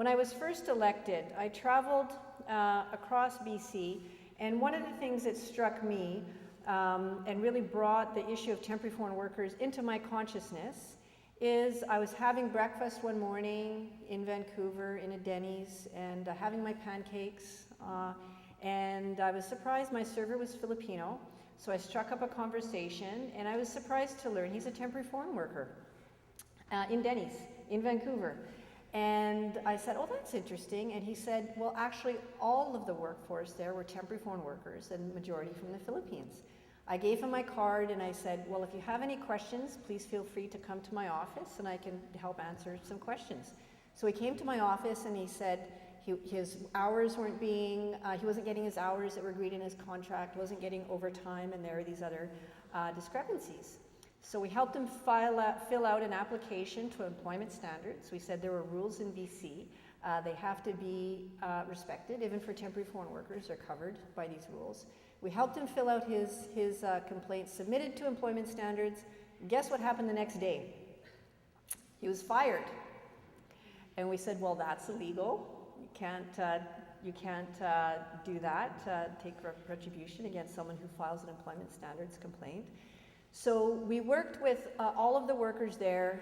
I was first elected, I traveled across BC, and one of the things that struck me and really brought the issue of temporary foreign workers into my consciousness is I was having breakfast one morning in Vancouver in a Denny's and having my pancakes, and I was surprised my server was Filipino, so I struck up a conversation, and I was surprised to learn he's a temporary foreign worker in Denny's in Vancouver. And I said, oh, that's interesting. And he said, well, actually, all of the workforce there were temporary foreign workers, and majority from the Philippines. I gave him my card, and I said, well, if you have any questions, please feel free to come to my office, and I can help answer some questions. So he came to my office, and he said his hours weren't being, he wasn't getting his hours that were agreed in his contract, wasn't getting overtime, and there are these other discrepancies. So we helped him fill out an application to employment standards. We said there were rules in BC. They have to be respected. Even for temporary foreign workers, they're covered by these rules. We helped him fill out his complaint, submitted to employment standards. Guess what happened the next day? He was fired. And we said, well, that's illegal. You can't do that, take retribution against someone who files an employment standards complaint. So we worked with all of the workers there,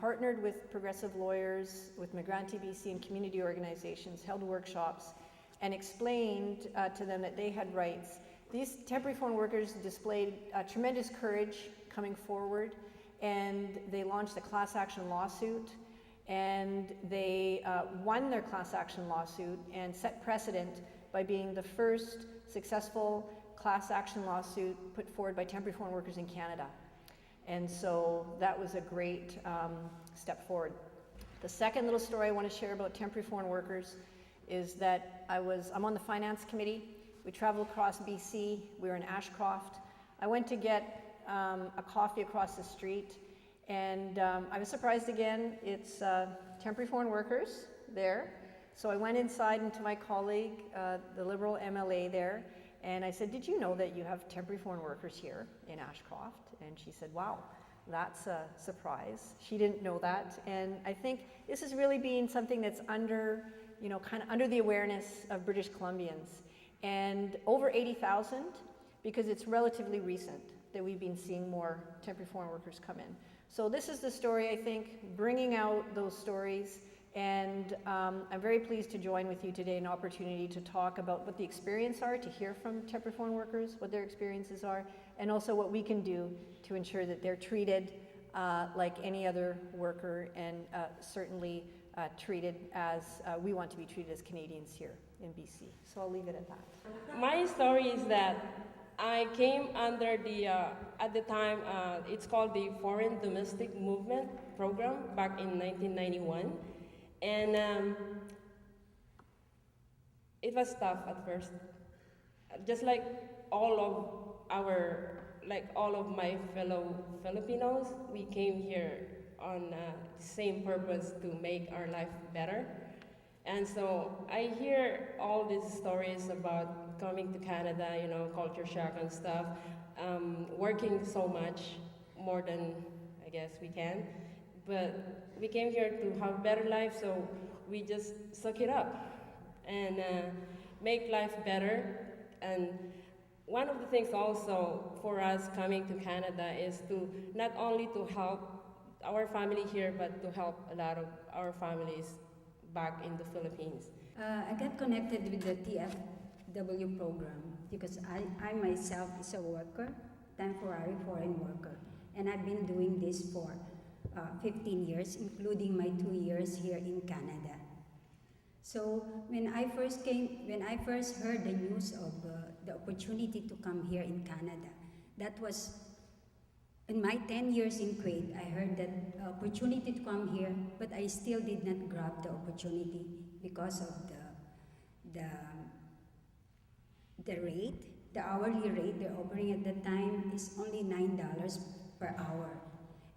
partnered with progressive lawyers, with Migrante BC and community organizations, held workshops, and explained to them that they had rights. These temporary foreign workers displayed tremendous courage coming forward, and they launched a class action lawsuit, and they won their class action lawsuit and set precedent by being the first successful class action lawsuit put forward by temporary foreign workers in Canada. And so that was a great step forward. The second little story I want to share about temporary foreign workers is that I'm on the finance committee. We traveled across BC. We were in Ashcroft. I went to get a coffee across the street, and I was surprised again. It's temporary foreign workers there. So I went inside into my colleague, the Liberal MLA there, and I said, did you know that you have temporary foreign workers here in Ashcroft? And she said, wow, that's a surprise. She didn't know that. And I think this has really been something that's under, kind of under the awareness of British Columbians. And over 80,000, because it's relatively recent that we've been seeing more temporary foreign workers come in. So this is the story, I think, bringing out those stories. And I'm very pleased to join with you today, an opportunity to talk about what the experience are, to hear from temporary foreign workers, what their experiences are, and also what we can do to ensure that they're treated like any other worker, and certainly treated as we want to be treated as Canadians here in BC. So I'll leave it at that. My story is that I came under the, at the time, it's called the Foreign Domestic Movement Program back in 1991. And it was tough at first. Just like all of my fellow Filipinos, we came here on the same purpose to make our life better. And so I hear all these stories about coming to Canada, culture shock and stuff, working so much, more than I guess we can. But we came here to have a better life, so we just suck it up and make life better. And one of the things also for us coming to Canada is to not only to help our family here, but to help a lot of our families back in the Philippines. I got connected with the TFW program because I myself is a worker, temporary foreign worker, and I've been doing this for 15 years, including my 2 years here in Canada. So when I first heard the news of the opportunity to come here in Canada, that was in my 10 years in Kuwait. I heard that opportunity to come here, but I still did not grab the opportunity because of the rate, the hourly rate they're offering at that time is only $9 per hour.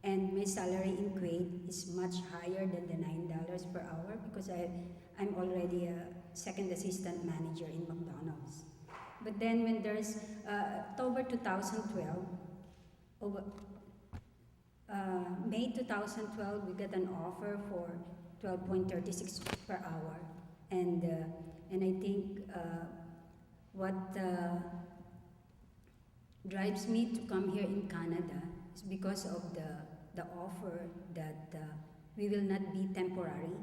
And my salary in Kuwait is much higher than the $9 per hour because I'm already a second assistant manager in McDonald's. But then when there's October 2012, May 2012, we got an offer for 12.36 per hour. And I think what drives me to come here in Canada is because of the offer that we will not be temporary.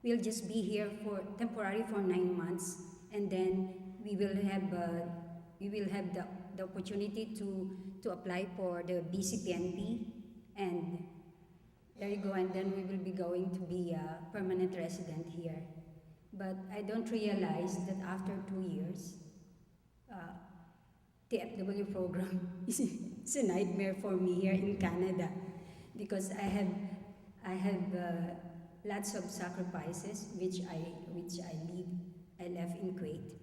We'll just be here for temporary for 9 months, and then we will have the opportunity to apply for the BCPNP, and there you go, and then we will be going to be a permanent resident here. But I don't realize that after 2 years, the FW program is a nightmare for me here in Canada, because I have lots of sacrifices which I left in Kuwait,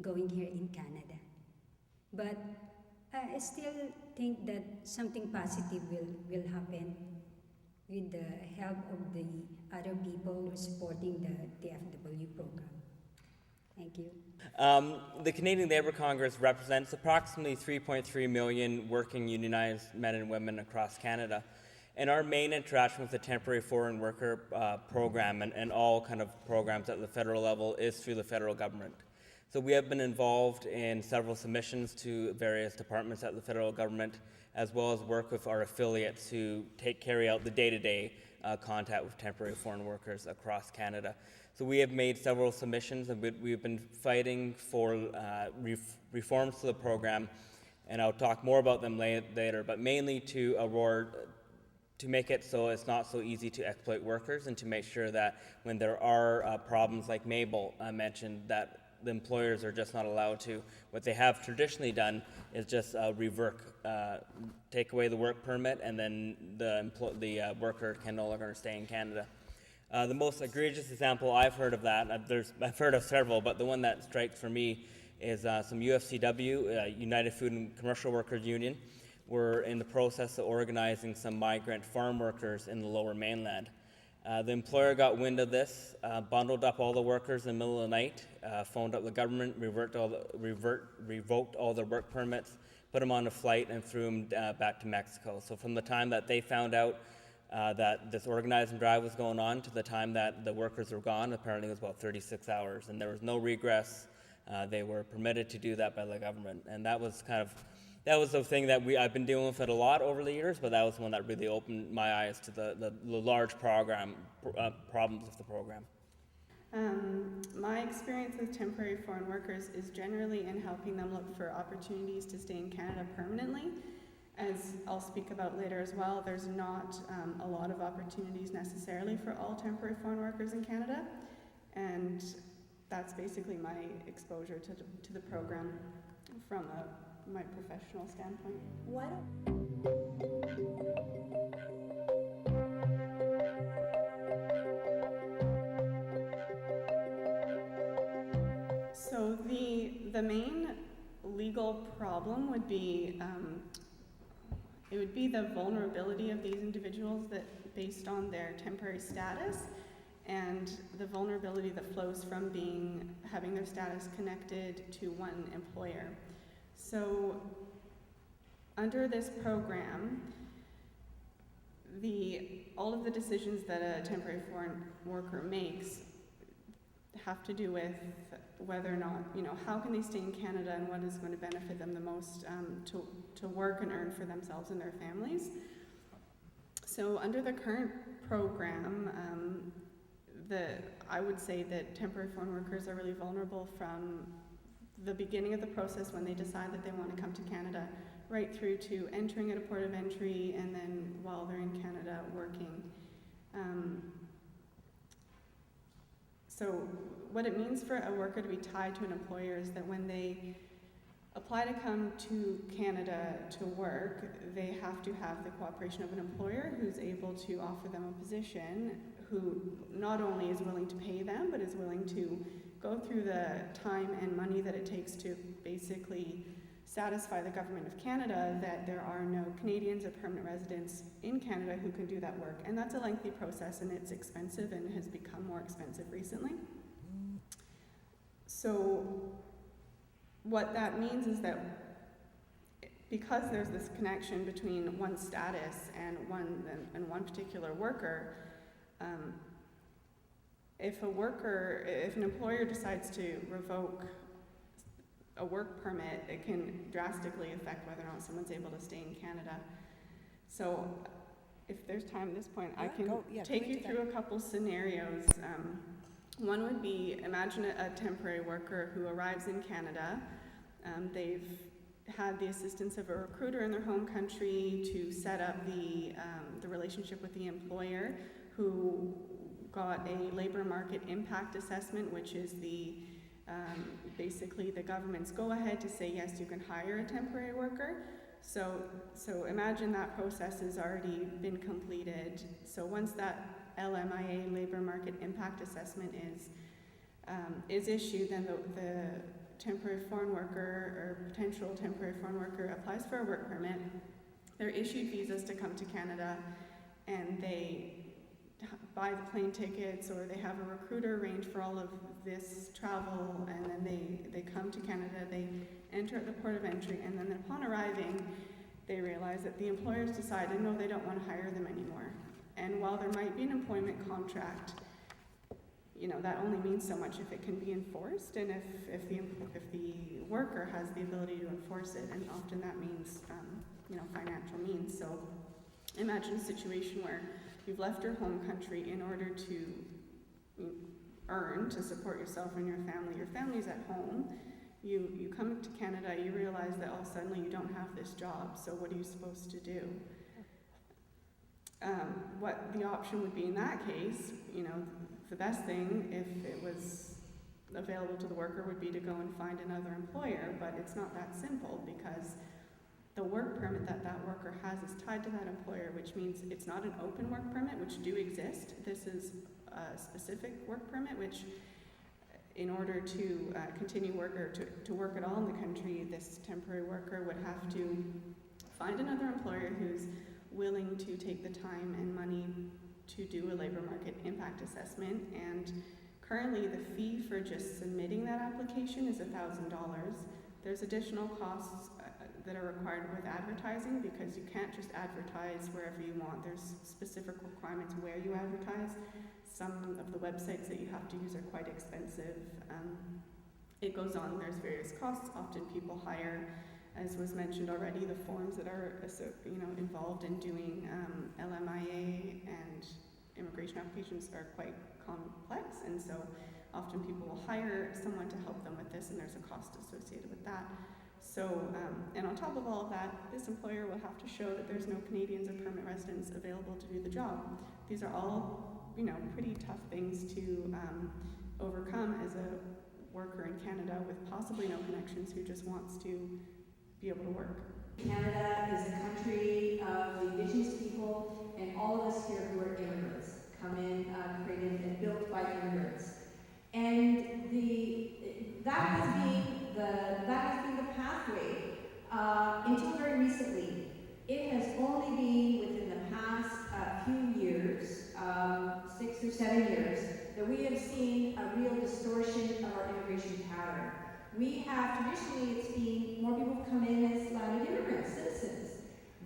going here in Canada. But I still think that something positive will happen with the help of the other people who are supporting the FW program. Thank you. The Canadian Labour Congress represents approximately 3.3 million working unionized men and women across Canada. And our main interaction with the temporary foreign worker program and all kind of programs at the federal level is through the federal government. So we have been involved in several submissions to various departments at the federal government, as well as work with our affiliates who carry out the day-to-day contact with temporary foreign workers across Canada. So we have made several submissions, and we've been fighting for reforms to the program, and I'll talk more about them later, but mainly to make it so it's not so easy to exploit workers, and to make sure that when there are problems like Mabel mentioned, that the employers are just not allowed to. What they have traditionally done is just take away the work permit, and then the worker can no longer stay in Canada. The most egregious example I've heard of that, I've heard of several, but the one that strikes for me is some UFCW, United Food and Commercial Workers Union, were in the process of organizing some migrant farm workers in the Lower Mainland. The employer got wind of this, bundled up all the workers in the middle of the night, phoned up the government, revoked all their work permits, put them on a flight, and threw them back to Mexico. So from the time that they found out that this organizing drive was going on to the time that the workers were gone, apparently it was about 36 hours, and there was no regress. They were permitted to do that by the government, and that was the thing that I've been dealing with it a lot over the years, but that was one that really opened my eyes to the large problems of the program. My experience with temporary foreign workers is generally in helping them look for opportunities to stay in Canada permanently. As I'll speak about later as well, there's not a lot of opportunities necessarily for all temporary foreign workers in Canada, and that's basically my exposure to the program from my professional standpoint. So the main legal problem would be it would be the vulnerability of these individuals that based on their temporary status, and the vulnerability that flows from having their status connected to one employer. So under this program, all of the decisions that a temporary foreign worker makes have to do with whether or not, how can they stay in Canada and what is going to benefit them the most to work and earn for themselves and their families. So under the current program, I would say that temporary foreign workers are really vulnerable from the beginning of the process when they decide that they want to come to Canada, right through to entering at a port of entry, and then while they're in Canada working. So what it means for a worker to be tied to an employer is that when they apply to come to Canada to work, they have to have the cooperation of an employer who's able to offer them a position, who not only is willing to pay them, but is willing to go through the time and money that it takes to basically satisfy the government of Canada that there are no Canadians or permanent residents in Canada who can do that work. And that's a lengthy process, and it's expensive and has become more expensive recently. So what that means is that because there's this connection between one's status and one particular worker, if an employer decides to revoke a work permit, it can drastically affect whether or not someone's able to stay in Canada. So if there's time at this point, I can take you through a couple scenarios. One would be, imagine a temporary worker who arrives in Canada. They've had the assistance of a recruiter in their home country to set up the relationship with the employer, who got a labor market impact assessment, which is the basically the government's go-ahead to say, yes, you can hire a temporary worker. So imagine that process has already been completed. So once that LMIA, labor market impact assessment, is issued, then the temporary foreign worker or potential temporary foreign worker applies for a work permit. They're issued visas to come to Canada, and they buy the plane tickets, or they have a recruiter arrange for all of this travel, and then they come to Canada, they enter at the port of entry, and then upon arriving, they realize that the employers decided, no, they don't want to hire them anymore. And while there might be an employment contract, that only means so much if it can be enforced, and if the worker has the ability to enforce it, and often that means financial means. So imagine a situation where you've left your home country in order to earn, to support yourself and your family. Your family's at home. You come to Canada, you realize that all suddenly you don't have this job, so what are you supposed to do? What the option would be in that case, the best thing, if it was available to the worker, would be to go and find another employer, but it's not that simple, because the work permit that worker has is tied to that employer, which means it's not an open work permit, which do exist. This is a specific work permit, which in order to continue work or to work at all in the country, this temporary worker would have to find another employer who's willing to take the time and money to do a labor market impact assessment. And currently the fee for just submitting that application is $1,000. There's additional costs that are required with advertising, because you can't just advertise wherever you want. There's specific requirements where you advertise. Some of the websites that you have to use are quite expensive. It goes on, there's various costs. Often people hire, as was mentioned already, the forms that are involved in doing LMIA and immigration applications are quite complex, and so often people will hire someone to help them with this, and there's a cost associated with that. So, and on top of all of that, this employer will have to show that there's no Canadians or permanent residents available to do the job. These are all, pretty tough things to overcome as a worker in Canada with possibly no connections, who just wants to be able to work. Canada is a country of Indigenous people, and all of us here who are immigrants come in, created and built by immigrants. And that has been the pathway until very recently. It has only been within the past few years, 6 or 7 years, that we have seen a real distortion of our immigration pattern. We have, traditionally, it's been more people come in as landed immigrants, citizens.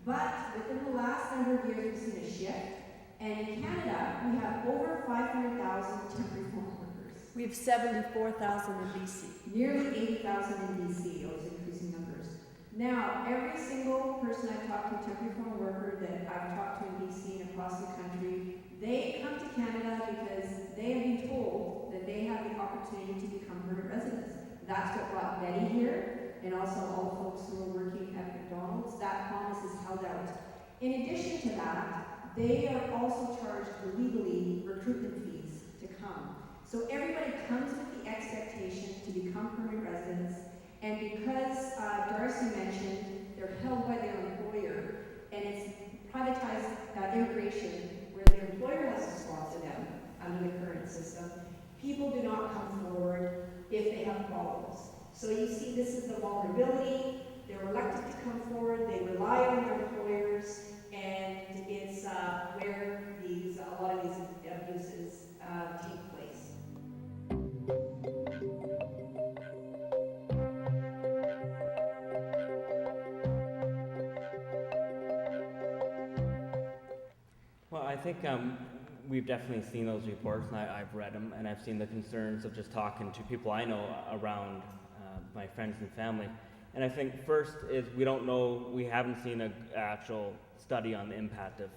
But within the last number of years, we've seen a shift. And in Canada, we have over 500,000 temporary foreign workers. We have 74,000 in BC. Nearly 80,000 in BC, those increasing numbers. Now, every single person I've talked to, temporary foreign worker that I've talked to in BC and across the country, they come to Canada because they have been told that they have the opportunity to become permanent residents. That's what brought Betty here, and also all the folks who are working at McDonald's. That promise is held out. In addition to that, they are also charged illegally recruitment fees to come. So everybody comes with the expectation to become permanent residents, and because Darcy mentioned they're held by their employer, and it's privatized immigration where their employer has to sponsor them under the current system, people do not come forward if they have problems. So you see, this is the vulnerability. They're reluctant to come forward. They rely on their employers, and it's where a lot of these abuses take place. I think we've definitely seen those reports, and I've read them, and I've seen the concerns of just talking to people I know around my friends and family. And I think first is we haven't seen an actual study on the impact of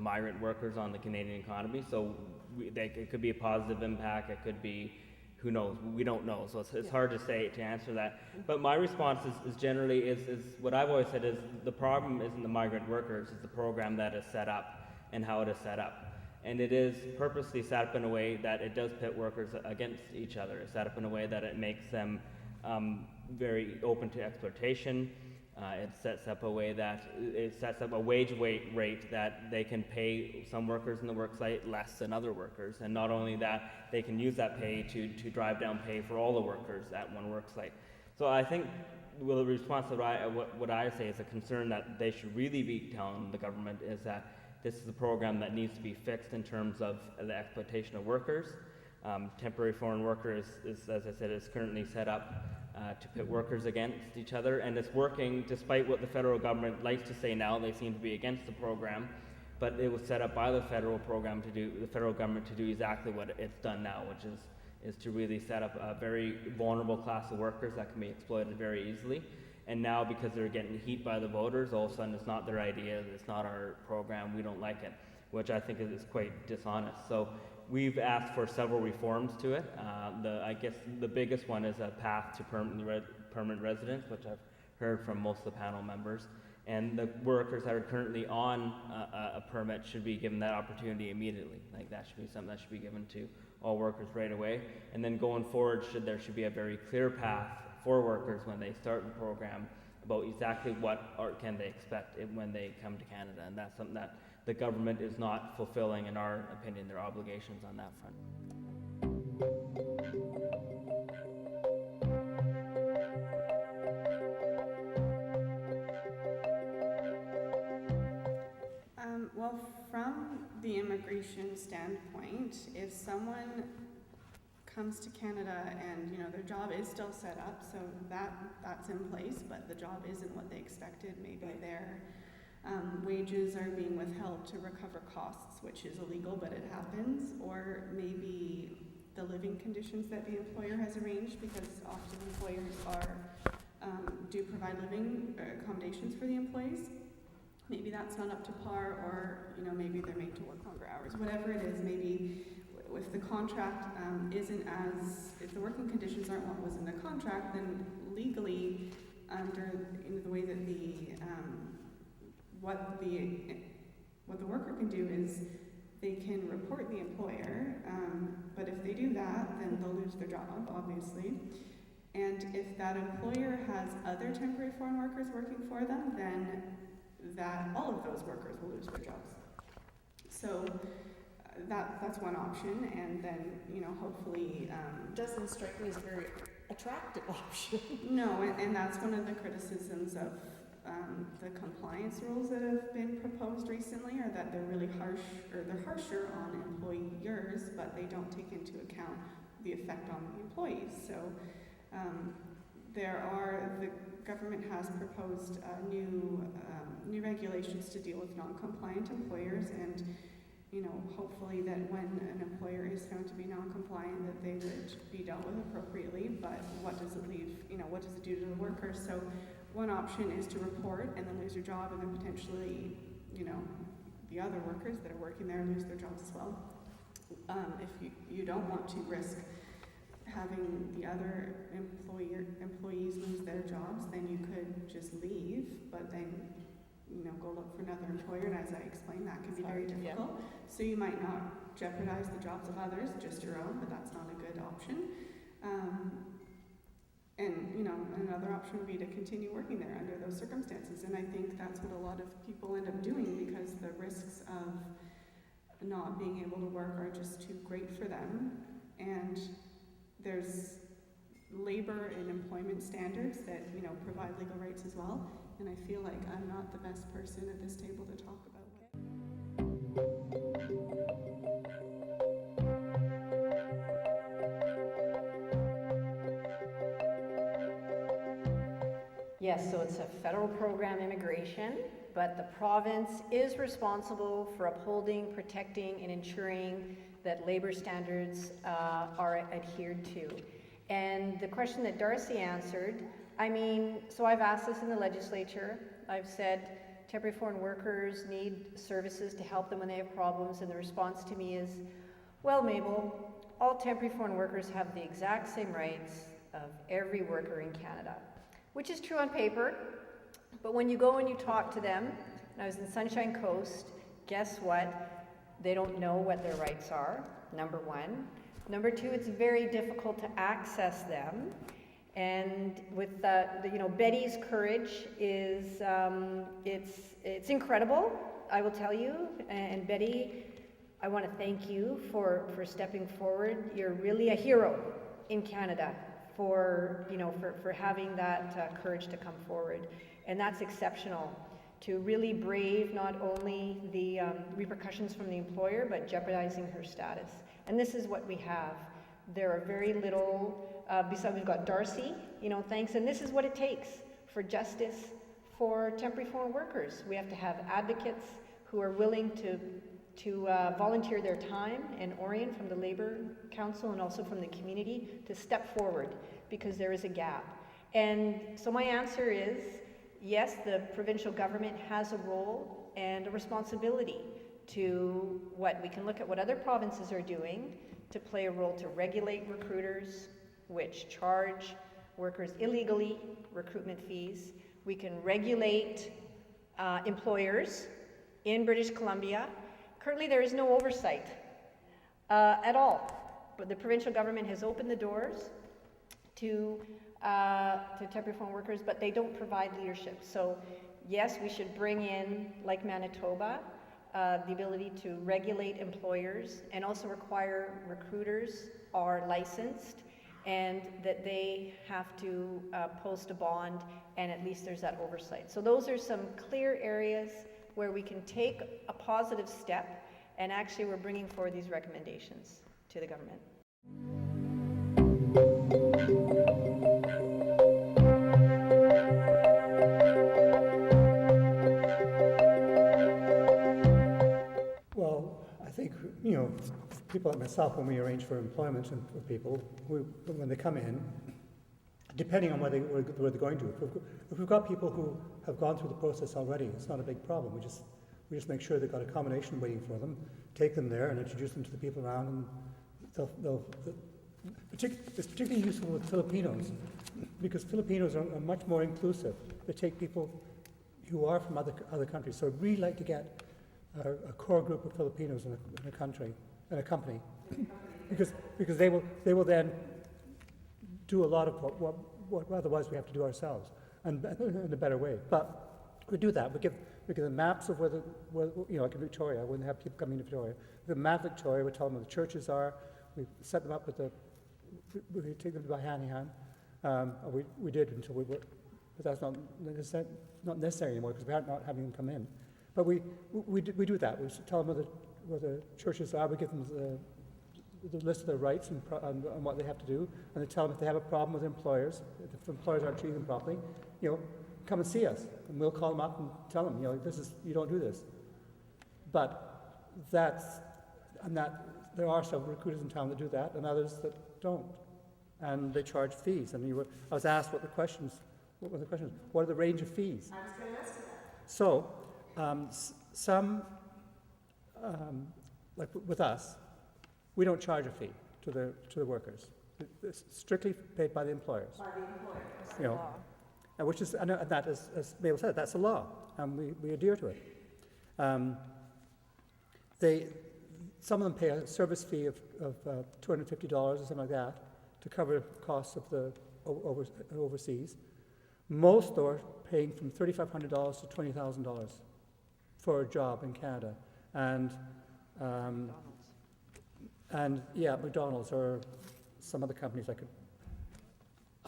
migrant workers on the Canadian economy. So it could be a positive impact, it could be, who knows, we don't know. So it's hard to say, to answer that. But my response is generally is what I've always said is the problem isn't the migrant workers, it's the program that is set up and how it is set up. And it is purposely set up in a way that it does pit workers against each other. It's set up in a way that it makes them very open to exploitation. It sets up a way that it sets up a wage rate that they can pay some workers in the worksite less than other workers. And not only that, they can use that pay to drive down pay for all the workers at one worksite. So I think the response that what I say is a concern that they should really be telling the government is that this is a program that needs to be fixed in terms of the exploitation of workers. Temporary foreign workers is, as I said, is currently set up to pit workers against each other, and it's working despite what the federal government likes to say now. They seem to be against the program, but it was set up by the federal government to do exactly what it's done now, which is to really set up a very vulnerable class of workers that can be exploited very easily. And now, because they're getting heat by the voters, all of a sudden it's not their idea, it's not our program, we don't like it, which I think is quite dishonest. So we've asked for several reforms to it. I guess the biggest one is a path to permanent residence, which I've heard from most of the panel members. And the workers that are currently on a permit should be given that opportunity immediately. Like, that should be something that should be given to all workers right away. And then going forward, there should be a very clear path for workers when they start the program about exactly what can they expect when they come to Canada. And that's something that the government is not fulfilling, in our opinion, their obligations on that front. Well, from the immigration standpoint, if someone comes to Canada and their job is still set up, so that's in place, but the job isn't what they expected, maybe their wages are being withheld to recover costs, which is illegal, but it happens, or maybe the living conditions that the employer has arranged, because often employers do provide living accommodations for the employees. Maybe that's not up to par, or maybe they're made to work longer hours. Whatever it is, maybe if the contract if the working conditions aren't what was in the contract, then legally, under the way that what the worker can do is they can report the employer, but if they do that, then they'll lose their job, obviously. And if that employer has other temporary foreign workers working for them, then all of those workers will lose their jobs. So that's one option, and then hopefully Doesn't strike me as a very attractive option. no, and that's one of the criticisms of the compliance rules that have been proposed recently, are that they're really harsh, or they're harsher on employers, but they don't take into account the effect on the employees. So the government has proposed new regulations to deal with non-compliant employers, and hopefully that when an employer is found to be non-compliant, that they would be dealt with appropriately. But what does it leave? What does it do to the workers? So one option is to report and then lose your job, and then potentially, the other workers that are working there lose their jobs as well. If you don't want to risk having the other employees lose their jobs, then you could just leave, but then go look for another employer. And as I explained, that can be very difficult. Yeah. So you might not jeopardize the jobs of others, just your own, but that's not a good option. Another option would be to continue working there under those circumstances. And I think that's what a lot of people end up doing, because the risks of not being able to work are just too great for them. And there's labor and employment standards that provide legal rights as well. And I feel like I'm not the best person at this table to talk about Yes, so it's a federal program, immigration. but the province is responsible for upholding, protecting, and ensuring that labor standards are adhered to. And the question that Darcy answered, I mean, so I've asked this in the legislature. I've said temporary foreign workers need services to help them when they have problems, and the response to me is, well, Mabel, all temporary foreign workers have the exact same rights of every worker in Canada, which is true on paper, but when you go and you talk to them, and I was in Sunshine Coast, guess what? They don't know what their rights are, number one. Number two, it's very difficult to access them. And with Betty's courage is, it's incredible, I will tell you. And Betty, I want to thank you for stepping forward. You're really a hero in Canada for having that courage to come forward. And that's exceptional, to really brave not only the repercussions from the employer, but jeopardizing her status. And this is what we have. There are very little, besides we've got Darcy, thanks, and this is what it takes for justice for temporary foreign workers. We have to have advocates who are willing to volunteer their time, and Orion from the Labour Council and also from the community to step forward, because there is a gap. And so my answer is, yes, the provincial government has a role and a responsibility to we can look at what other provinces are doing to play a role to regulate recruiters, which charge workers illegally recruitment fees. We can regulate employers in British Columbia. Currently, there is no oversight at all, but the provincial government has opened the doors to temporary foreign workers, but they don't provide leadership. So yes, we should bring in, like Manitoba, the ability to regulate employers and also require recruiters are licensed and that they have to post a bond, and at least there's that oversight. So those are some clear areas where we can take a positive step, and actually we're bringing forward these recommendations to the government. Well, I think, people like myself, when we arrange for employment and for people, when they come in, depending on where they're going to, if we've got people who have gone through the process already, it's not a big problem. We just make sure they've got accommodation waiting for them, take them there and introduce them to the people around, and it's particularly useful with Filipinos, because Filipinos are much more inclusive. They take people who are from other countries. So I'd really like to get a core group of Filipinos in a company, because they will then do a lot of what otherwise we have to do ourselves, and in a better way. But we do that. We give them maps of where like in Victoria, when they have people coming to Victoria, the map of Victoria, we tell them where the churches are. We set them up we take them by hand in hand. We did until we were, but that's not necessary anymore, because we are not having them come in. But we do that. We tell them where the churches are. We give them the list of their rights and what they have to do, and they tell them if they have a problem with employers, if employers aren't treating them properly, come and see us, and we'll call them up and tell them, you don't do this. But there are some recruiters in town that do that, and others that don't, and they charge fees. And I was asked what were the questions. What are the range of fees? I was going to ask you that. So, some, like with us, we don't charge a fee to the workers. It's strictly paid by the employers. By the employer. And which is, and that is, as Mabel said, that's a law, and we adhere to it. Some of them pay a service fee of $250 or something like that to cover costs of the overseas. Most, though, are paying from $3,500 to $20,000 for a job in Canada, and McDonald's or some other companies I could.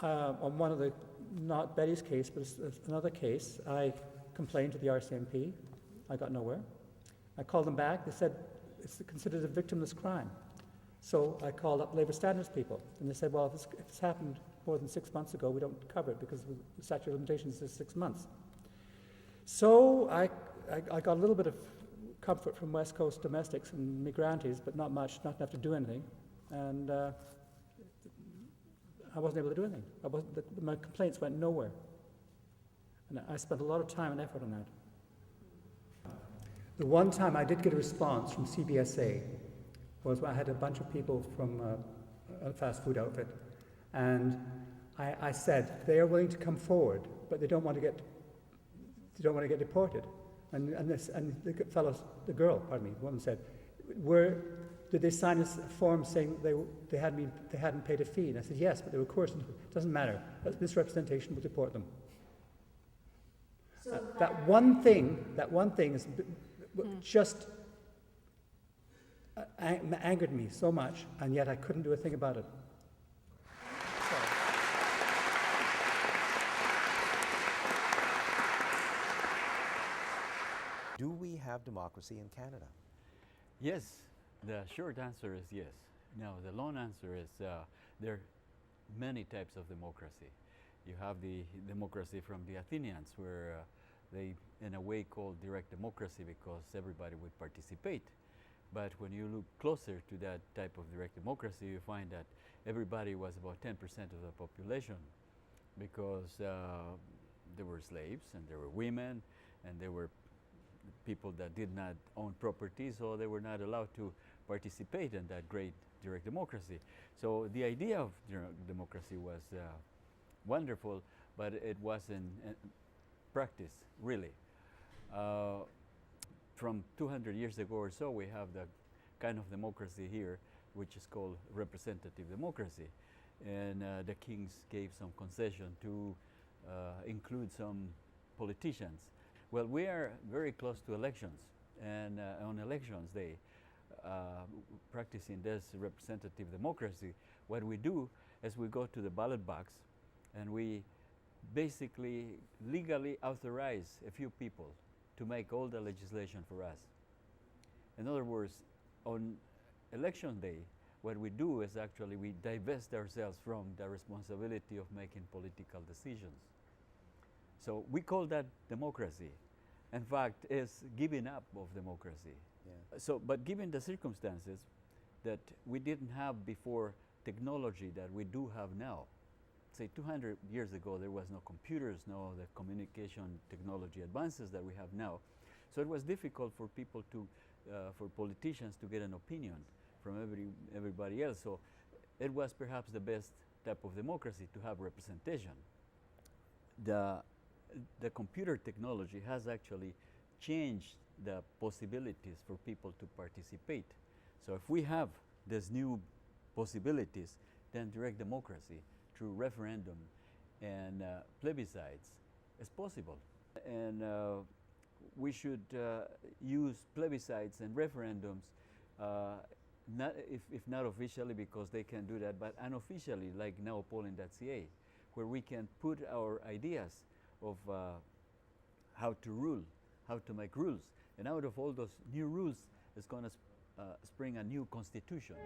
On one of the, not Betty's case, but another case, I complained to the RCMP. I got nowhere. I called them back. They said it's considered a victimless crime. So I called up Labour Standards people, and they said, well, if it's happened more than 6 months ago, we don't cover it because the statute of limitations is 6 months. So I got a little bit of comfort from West Coast domestics and migrantes, but not much, not enough to do anything. And I wasn't able to do anything. My complaints went nowhere. And I spent a lot of time and effort on that. The one time I did get a response from CBSA was when I had a bunch of people from a fast food outfit, and I said they are willing to come forward, but they don't want to get deported. And the girl, the woman said, did they sign a form saying they hadn't paid a fee? And I said, yes, but they were coerced. It doesn't matter. That's misrepresentation. We'll deport them. So That one thing is just angered me so much, and yet I couldn't do a thing about it. Do we have democracy in Canada? Yes, the short answer is yes. Now, the long answer is there are many types of democracy. You have the democracy from the Athenians, where they, in a way, call direct democracy because everybody would participate. But when you look closer to that type of direct democracy, you find that everybody was about 10% of the population, because there were slaves, and there were women, and there were people that did not own property, so they were not allowed to participate in that great direct democracy. So the idea of direct democracy was wonderful, but it wasn't practice, really. From 200 years ago or so, we have the kind of democracy here, which is called representative democracy. And the kings gave some concession to include some politicians. Well, we are very close to elections, and on elections day, practicing this representative democracy, what we do is we go to the ballot box and we basically legally authorize a few people to make all the legislation for us. In other words, on election day, what we do is actually we divest ourselves from the responsibility of making political decisions. So we call that democracy. In fact, it's giving up of democracy. Yeah. So, but given the circumstances that we didn't have before technology that we do have now, say 200 years ago there was no computers, no the communication technology advances that we have now. So it was difficult for people to, for politicians to get an opinion from everybody else. So it was perhaps the best type of democracy to have representation. The computer technology has actually changed the possibilities for people to participate. So if we have these new possibilities, then direct democracy through referendum and plebiscites is possible. And we should use plebiscites and referendums, if not officially, because they can do that, but unofficially, like nowpolling.ca, where we can put our ideas of how to rule, how to make rules. And out of all those new rules is going to spring a new constitution.